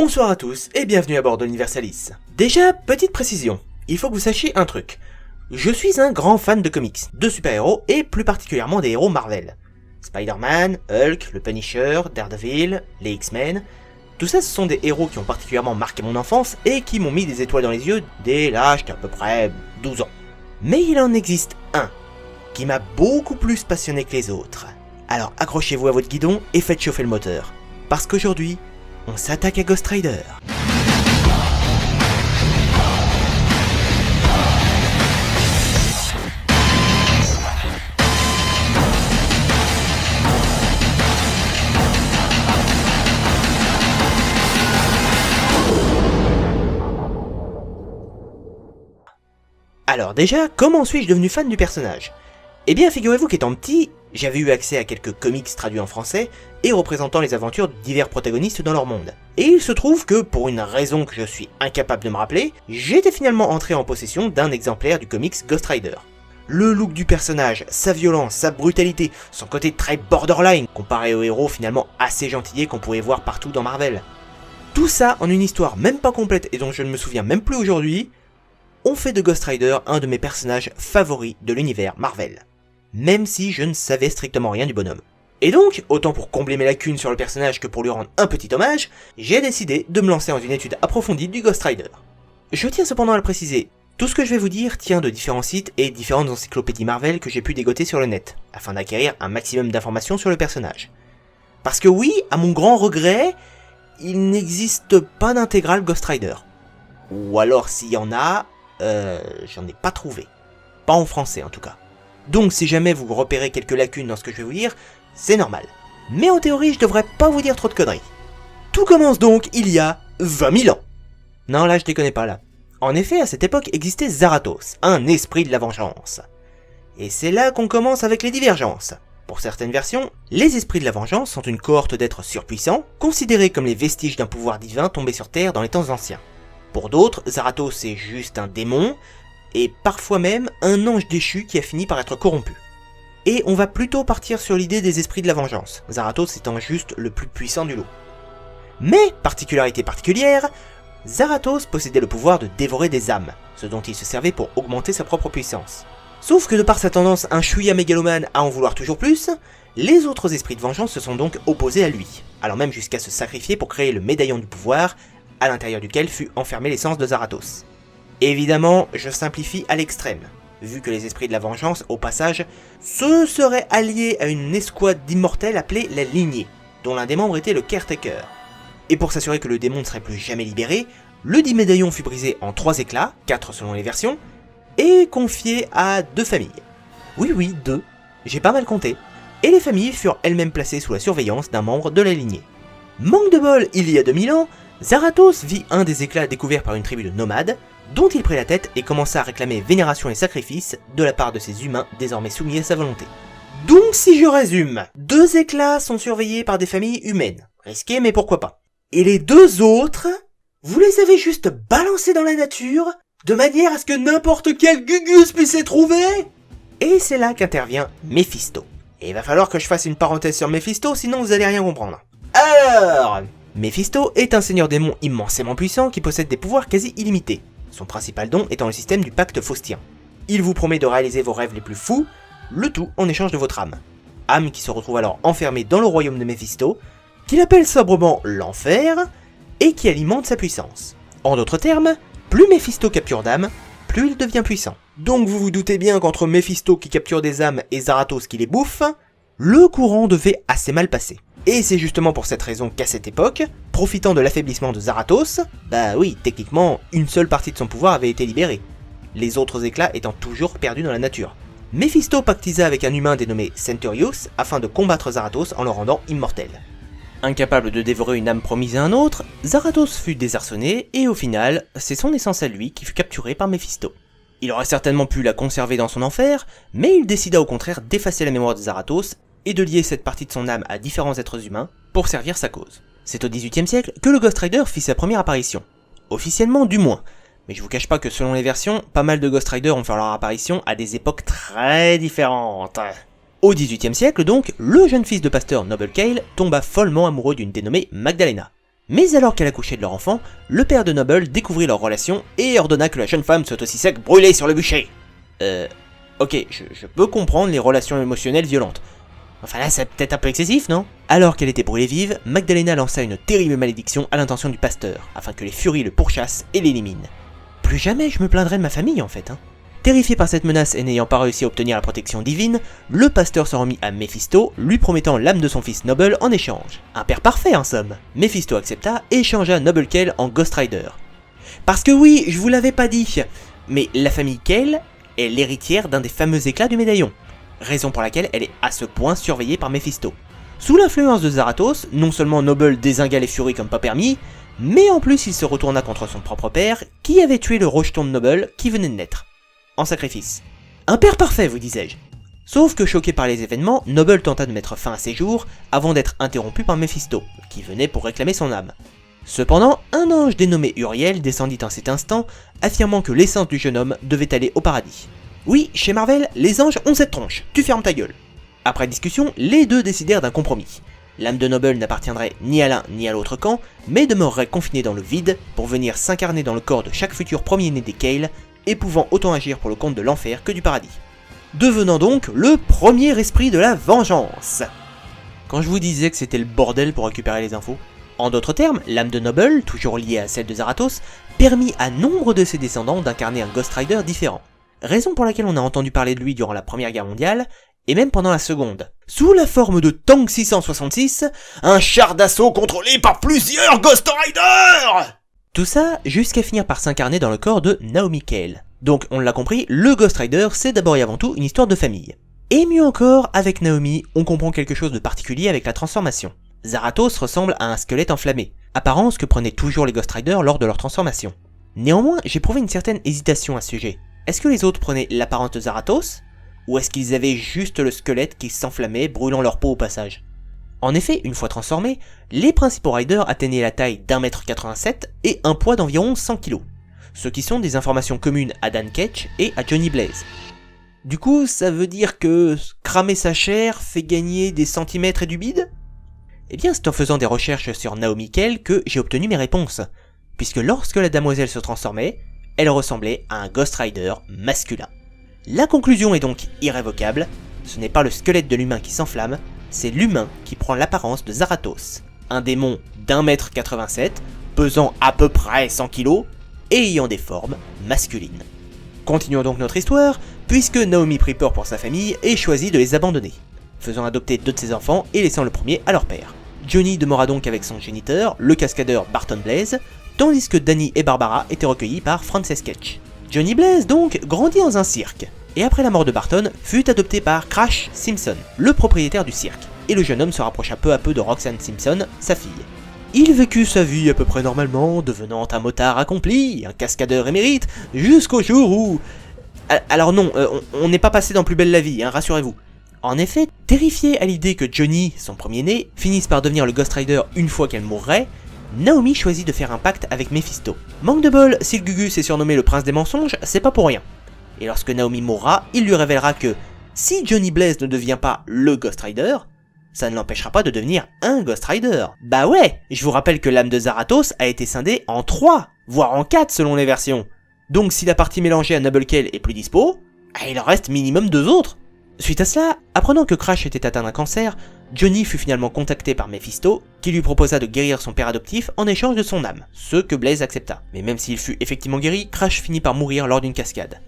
Bonsoir à tous et bienvenue à bord de l'Universalis. Déjà, petite précision, il faut que vous sachiez un truc. Je suis un grand fan de comics, de super-héros et plus particulièrement des héros Marvel. Spider-Man, Hulk, le Punisher, Daredevil, les X-Men, tout ça ce sont des héros qui ont particulièrement marqué mon enfance et qui m'ont mis des étoiles dans les yeux dès l'âge d'à peu près 12 ans. Mais il en existe un qui m'a beaucoup plus passionné que les autres. Alors accrochez-vous à votre guidon et faites chauffer le moteur. Parce qu'aujourd'hui, on s'attaque à Ghost Rider. Alors déjà, comment suis-je devenu fan du personnage ? Eh bien, figurez-vous qu'étant petit, j'avais eu accès à quelques comics traduits en français et représentant les aventures de divers protagonistes dans leur monde. Et il se trouve que, pour une raison que je suis incapable de me rappeler, j'étais finalement entré en possession d'un exemplaire du comics Ghost Rider. Le look du personnage, sa violence, sa brutalité, son côté très borderline, comparé aux héros finalement assez gentillés qu'on pouvait voir partout dans Marvel. Tout ça en une histoire même pas complète et dont je ne me souviens même plus aujourd'hui, ont fait de Ghost Rider un de mes personnages favoris de l'univers Marvel. Même si je ne savais strictement rien du bonhomme. Et donc, autant pour combler mes lacunes sur le personnage que pour lui rendre un petit hommage, j'ai décidé de me lancer dans une étude approfondie du Ghost Rider. Je tiens cependant à le préciser, tout ce que je vais vous dire tient de différents sites et différentes encyclopédies Marvel que j'ai pu dégoter sur le net, afin d'acquérir un maximum d'informations sur le personnage. Parce que oui, à mon grand regret, il n'existe pas d'intégrale Ghost Rider. Ou alors s'il y en a, j'en ai pas trouvé. Pas en français en tout cas. Donc si jamais vous repérez quelques lacunes dans ce que je vais vous dire, c'est normal. Mais en théorie, je devrais pas vous dire trop de conneries. Tout commence donc il y a 20 000 ans. Non là je déconne pas là. En effet, à cette époque existait Zarathos, un esprit de la vengeance. Et c'est là qu'on commence avec les divergences. Pour certaines versions, les esprits de la vengeance sont une cohorte d'êtres surpuissants, considérés comme les vestiges d'un pouvoir divin tombé sur Terre dans les temps anciens. Pour d'autres, Zarathos est juste un démon, et parfois même un ange déchu qui a fini par être corrompu. Et on va plutôt partir sur l'idée des esprits de la vengeance, Zarathos étant juste le plus puissant du lot. Mais, particularité particulière, Zarathos possédait le pouvoir de dévorer des âmes, ce dont il se servait pour augmenter sa propre puissance. Sauf que de par sa tendance un chouïa mégalomane à en vouloir toujours plus, les autres esprits de vengeance se sont donc opposés à lui, allant même jusqu'à se sacrifier pour créer le médaillon du pouvoir, à l'intérieur duquel fut enfermée l'essence de Zarathos. Évidemment, je simplifie à l'extrême, vu que les esprits de la vengeance, au passage, se seraient alliés à une escouade d'immortels appelée la Lignée, dont l'un des membres était le Caretaker. Et pour s'assurer que le démon ne serait plus jamais libéré, le dit médaillon fut brisé en 3 éclats, 4 selon les versions, et confié à 2 familles. Oui, 2, j'ai pas mal compté. Et les familles furent elles-mêmes placées sous la surveillance d'un membre de la lignée. Manque de bol, il y a 2000 ans, Zarathos vit un des éclats découverts par une tribu de nomades, dont il prit la tête et commença à réclamer vénération et sacrifice de la part de ces humains désormais soumis à sa volonté. Donc si je résume, 2 éclats sont surveillés par des familles humaines, risqué mais pourquoi pas. Et les 2 autres, vous les avez juste balancés dans la nature, de manière à ce que n'importe quel gugus puisse les trouver. Et c'est là qu'intervient Mephisto. Et il va falloir que je fasse une parenthèse sur Mephisto, sinon vous allez rien comprendre. Alors, Mephisto est un seigneur démon immensément puissant qui possède des pouvoirs quasi illimités. Son principal don étant le système du pacte faustien. Il vous promet de réaliser vos rêves les plus fous, le tout en échange de votre âme. Âme qui se retrouve alors enfermée dans le royaume de Mephisto, qu'il appelle sobrement l'enfer, et qui alimente sa puissance. En d'autres termes, plus Mephisto capture d'âmes, plus il devient puissant. Donc vous vous doutez bien qu'entre Mephisto qui capture des âmes et Zarathos qui les bouffe, le courant devait assez mal passer. Et c'est justement pour cette raison qu'à cette époque, profitant de l'affaiblissement de Zarathos, bah oui, techniquement, une seule partie de son pouvoir avait été libérée, les autres éclats étant toujours perdus dans la nature. Mephisto pactisa avec un humain dénommé Centurius afin de combattre Zarathos en le rendant immortel. Incapable de dévorer une âme promise à un autre, Zarathos fut désarçonné et au final, c'est son essence à lui qui fut capturée par Mephisto. Il aurait certainement pu la conserver dans son enfer, mais il décida au contraire d'effacer la mémoire de Zarathos et de lier cette partie de son âme à différents êtres humains pour servir sa cause. C'est au XVIIIe siècle que le Ghost Rider fit sa première apparition. Officiellement du moins, mais je vous cache pas que selon les versions, pas mal de Ghost Rider ont fait leur apparition à des époques très différentes. Au XVIIIe siècle donc, le jeune fils de pasteur Noble Kale tomba follement amoureux d'une dénommée Magdalena. Mais alors qu'elle accouchait de leur enfant, le père de Noble découvrit leur relation et ordonna que la jeune femme soit aussi sec brûlée sur le bûcher. Ok, je peux comprendre les relations émotionnelles violentes. Enfin là, c'est peut-être un peu excessif, non? Alors qu'elle était brûlée vive, Magdalena lança une terrible malédiction à l'intention du pasteur, afin que les furies le pourchassent et l'éliminent. Plus jamais je me plaindrai de ma famille en fait, hein. Terrifié par cette menace et n'ayant pas réussi à obtenir la protection divine, le pasteur s'en remit à Méphisto, lui promettant l'âme de son fils Noble en échange. Un père parfait en somme. Méphisto accepta et changea Noble Kale en Ghost Rider. Parce que oui, je vous l'avais pas dit, mais la famille Kale est l'héritière d'un des fameux éclats du médaillon, raison pour laquelle elle est à ce point surveillée par Méphisto. Sous l'influence de Zarathos, non seulement Noble dézingua les furies comme pas permis, mais en plus il se retourna contre son propre père, qui avait tué le rejeton de Noble qui venait de naître. En sacrifice. Un père parfait, vous disais-je. Sauf que choqué par les événements, Noble tenta de mettre fin à ses jours avant d'être interrompu par Méphisto, qui venait pour réclamer son âme. Cependant, un ange dénommé Uriel descendit en cet instant, affirmant que l'essence du jeune homme devait aller au paradis. Oui, chez Marvel, les anges ont cette tronche, tu fermes ta gueule. Après discussion, les deux décidèrent d'un compromis. L'âme de Noble n'appartiendrait ni à l'un ni à l'autre camp, mais demeurerait confinée dans le vide pour venir s'incarner dans le corps de chaque futur premier-né des Kale, et pouvant autant agir pour le compte de l'enfer que du paradis. Devenant donc le premier esprit de la vengeance. Quand je vous disais que c'était le bordel pour récupérer les infos. En d'autres termes, l'âme de Noble, toujours liée à celle de Zarathos, permit à nombre de ses descendants d'incarner un Ghost Rider différent. Raison pour laquelle on a entendu parler de lui durant la Première Guerre mondiale, et même pendant la Seconde. Sous la forme de Tank 666, un char d'assaut contrôlé par plusieurs Ghost Riders! Tout ça jusqu'à finir par s'incarner dans le corps de Naomi Kale. Donc on l'a compris, le Ghost Rider c'est d'abord et avant tout une histoire de famille. Et mieux encore, avec Naomi, on comprend quelque chose de particulier avec la transformation. Zarathos ressemble à un squelette enflammé, apparence que prenaient toujours les Ghost Riders lors de leur transformation. Néanmoins, j'ai prouvé une certaine hésitation à ce sujet. Est-ce que les autres prenaient l'apparence de Zarathos? Ou est-ce qu'ils avaient juste le squelette qui s'enflammait, brûlant leur peau au passage? En effet, une fois transformés, les principaux riders atteignaient la taille d'1m87 et un poids d'environ 100 kg, ce qui sont des informations communes à Dan Ketch et à Johnny Blaze. Du coup, ça veut dire que cramer sa chair fait gagner des centimètres et du bide? Eh bien, c'est en faisant des recherches sur Naomi Kale que j'ai obtenu mes réponses, puisque lorsque la damoiselle se transformait, elle ressemblait à un Ghost Rider masculin. La conclusion est donc irrévocable, ce n'est pas le squelette de l'humain qui s'enflamme, c'est l'humain qui prend l'apparence de Zarathos, un démon d'1m87, pesant à peu près 100 kg, et ayant des formes masculines. Continuons donc notre histoire, puisque Naomi prit peur pour sa famille et choisit de les abandonner, faisant adopter deux de ses enfants et laissant le premier à leur père. Johnny demeura donc avec son géniteur, le cascadeur Barton Blaze, tandis que Danny et Barbara étaient recueillis par Frances Ketch. Johnny Blaze donc grandit dans un cirque, et après la mort de Barton, fut adopté par Crash Simpson, le propriétaire du cirque, et le jeune homme se rapprocha peu à peu de Roxanne Simpson, sa fille. Il vécut sa vie à peu près normalement, devenant un motard accompli, un cascadeur émérite, jusqu'au jour où... Alors non, on n'est pas passé dans Plus belle la vie, hein, rassurez-vous. En effet, terrifié à l'idée que Johnny, son premier-né, finisse par devenir le Ghost Rider une fois qu'elle mourrait, Naomi choisit de faire un pacte avec Méphisto. Manque de bol, si le Gugus est surnommé le prince des mensonges, c'est pas pour rien. Et lorsque Naomi mourra, il lui révélera que si Johnny Blaze ne devient pas le Ghost Rider, ça ne l'empêchera pas de devenir un Ghost Rider. Bah ouais, je vous rappelle que l'âme de Zarathos a été scindée en 3, voire en 4 selon les versions. Donc si la partie mélangée à Noble Kale est plus dispo, il en reste minimum 2 autres. Suite à cela, apprenant que Crash était atteint d'un cancer, Johnny fut finalement contacté par Méphisto, qui lui proposa de guérir son père adoptif en échange de son âme, ce que Blaze accepta. Mais même s'il fut effectivement guéri, Crash finit par mourir lors d'une cascade.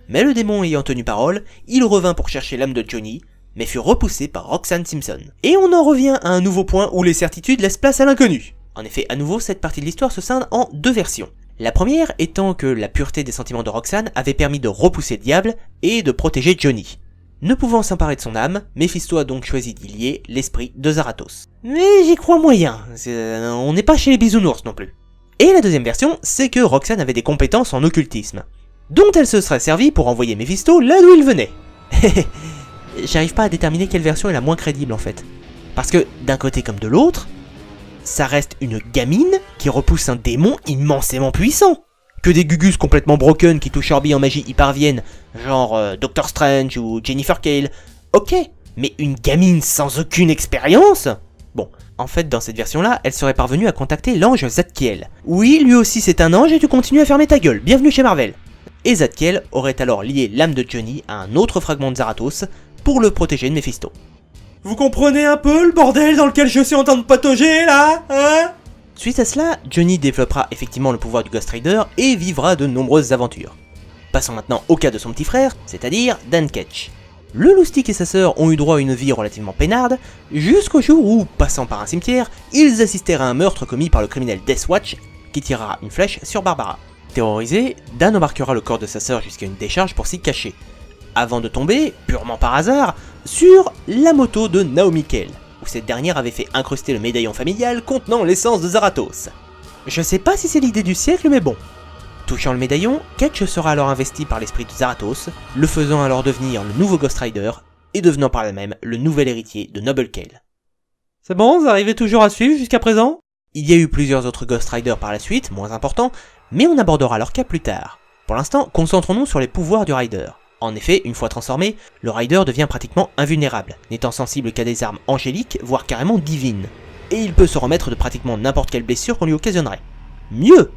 Mais le démon ayant tenu parole, il revint pour chercher l'âme de Johnny, mais fut repoussé par Roxanne Simpson. Et on en revient à un nouveau point où les certitudes laissent place à l'inconnu. En effet, à nouveau, cette partie de l'histoire se scinde en 2 versions. La première étant que la pureté des sentiments de Roxanne avait permis de repousser le diable et de protéger Johnny. Ne pouvant s'emparer de son âme, Méphisto a donc choisi d'y lier l'esprit de Zarathos. Mais j'y crois moyen, on n'est pas chez les bisounours non plus. Et la deuxième version, c'est que Roxanne avait des compétences en occultisme, dont elle se serait servie pour envoyer Méphisto là d'où il venait. J'arrive pas à déterminer quelle version est la moins crédible en fait. Parce que, d'un côté comme de l'autre, ça reste une gamine qui repousse un démon immensément puissant. Que des gugus complètement broken qui touchent Orbi en magie y parviennent, genre Doctor Strange ou Jennifer Kale, ok, mais une gamine sans aucune expérience? Bon, en fait, dans cette version-là, elle serait parvenue à contacter l'ange Zadkiel. Oui, lui aussi c'est un ange et tu continues à fermer ta gueule, bienvenue chez Marvel. Et Zadkiel aurait alors lié l'âme de Johnny à un autre fragment de Zarathos pour le protéger de Mephisto. Vous comprenez un peu le bordel dans lequel je suis en train de patauger là, hein? Suite à cela, Johnny développera effectivement le pouvoir du Ghost Rider et vivra de nombreuses aventures. Passons maintenant au cas de son petit frère, c'est-à-dire Dan Ketch. Le Loustic et sa sœur ont eu droit à une vie relativement peinarde, jusqu'au jour où, passant par un cimetière, ils assistèrent à un meurtre commis par le criminel Deathwatch, qui tirera une flèche sur Barbara. Terrorisé, Dan embarquera le corps de sa sœur jusqu'à une décharge pour s'y cacher, avant de tomber, purement par hasard, sur la moto de Naomi Kell, où cette dernière avait fait incruster le médaillon familial contenant l'essence de Zarathos. Je sais pas si c'est l'idée du siècle, mais bon. Touchant le médaillon, Ketch sera alors investi par l'esprit de Zarathos, le faisant alors devenir le nouveau Ghost Rider, et devenant par là même le nouvel héritier de Noble Kell. C'est bon, vous arrivez toujours à suivre jusqu'à présent? Il y a eu plusieurs autres Ghost Riders par la suite, moins importants, mais on abordera leur cas plus tard. Pour l'instant, concentrons-nous sur les pouvoirs du Rider. En effet, une fois transformé, le Rider devient pratiquement invulnérable, n'étant sensible qu'à des armes angéliques, voire carrément divines. Et il peut se remettre de pratiquement n'importe quelle blessure qu'on lui occasionnerait. Mieux,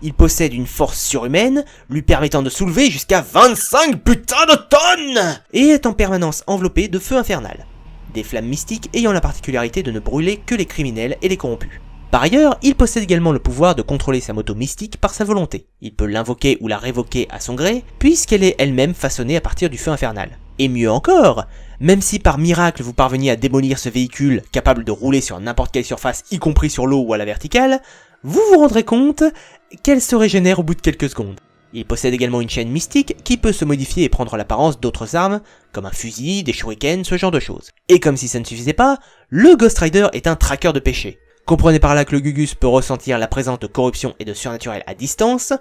il possède une force surhumaine, lui permettant de soulever jusqu'à 25 putains de tonnes, et est en permanence enveloppé de feu infernal. Des flammes mystiques ayant la particularité de ne brûler que les criminels et les corrompus. Par ailleurs, il possède également le pouvoir de contrôler sa moto mystique par sa volonté. Il peut l'invoquer ou la révoquer à son gré, puisqu'elle est elle-même façonnée à partir du feu infernal. Et mieux encore, même si par miracle vous parveniez à démolir ce véhicule capable de rouler sur n'importe quelle surface, y compris sur l'eau ou à la verticale, vous vous rendrez compte qu'elle se régénère au bout de quelques secondes. Il possède également une chaîne mystique qui peut se modifier et prendre l'apparence d'autres armes, comme un fusil, des shurikens, ce genre de choses. Et comme si ça ne suffisait pas, le Ghost Rider est un traqueur de péché. Comprenez par là que le Gugus peut ressentir la présence de corruption et de surnaturel à distance,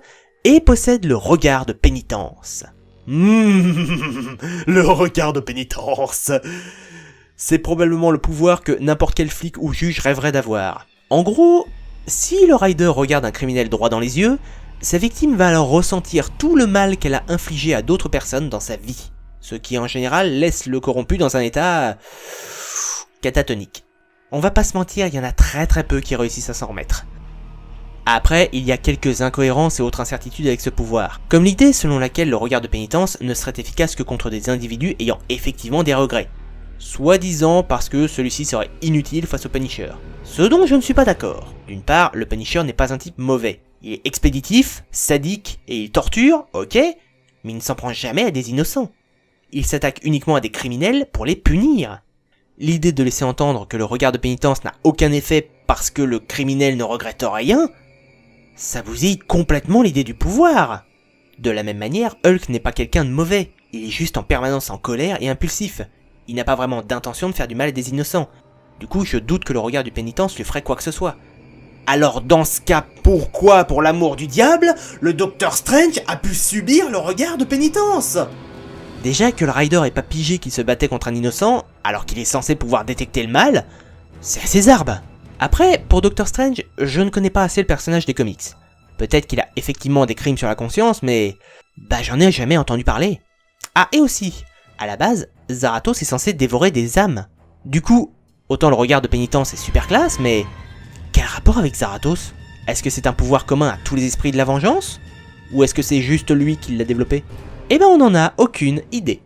et possède le regard de pénitence. Le regard de pénitence. C'est probablement le pouvoir que n'importe quel flic ou juge rêverait d'avoir. En gros, si le Rider regarde un criminel droit dans les yeux, sa victime va alors ressentir tout le mal qu'elle a infligé à d'autres personnes dans sa vie. Ce qui en général laisse le corrompu dans un état catatonique. On va pas se mentir, il y en a très peu qui réussissent à s'en remettre. Après, il y a quelques incohérences et autres incertitudes avec ce pouvoir, comme l'idée selon laquelle le regard de pénitence ne serait efficace que contre des individus ayant effectivement des regrets. Soi-disant parce que celui-ci serait inutile face au Punisher. Ce dont je ne suis pas d'accord. D'une part, le Punisher n'est pas un type mauvais. Il est expéditif, sadique et il torture, ok, mais il ne s'en prend jamais à des innocents. Il s'attaque uniquement à des criminels pour les punir. L'idée de laisser entendre que le regard de pénitence n'a aucun effet parce que le criminel ne regrette rien, ça bousille complètement l'idée du pouvoir. De la même manière, Hulk n'est pas quelqu'un de mauvais, il est juste en permanence en colère et impulsif. Il n'a pas vraiment d'intention de faire du mal à des innocents. Du coup, je doute que le regard du pénitence lui ferait quoi que ce soit. Alors dans ce cas, pourquoi, pour l'amour du diable, le Docteur Strange a pu subir le regard de pénitence ? Déjà que le Rider ait pas pigé qu'il se battait contre un innocent, alors qu'il est censé pouvoir détecter le mal, c'est assez zarbe. Après, pour Doctor Strange, je ne connais pas assez le personnage des comics. Peut-être qu'il a effectivement des crimes sur la conscience, mais j'en ai jamais entendu parler. Ah, et aussi, à la base, Zarathos est censé dévorer des âmes. Du coup, autant le regard de pénitence est super classe, mais quel rapport avec Zarathos ? Est-ce que c'est un pouvoir commun à tous les esprits de la vengeance ? Ou est-ce que c'est juste lui qui l'a développé ? Eh ben on n'en a aucune idée.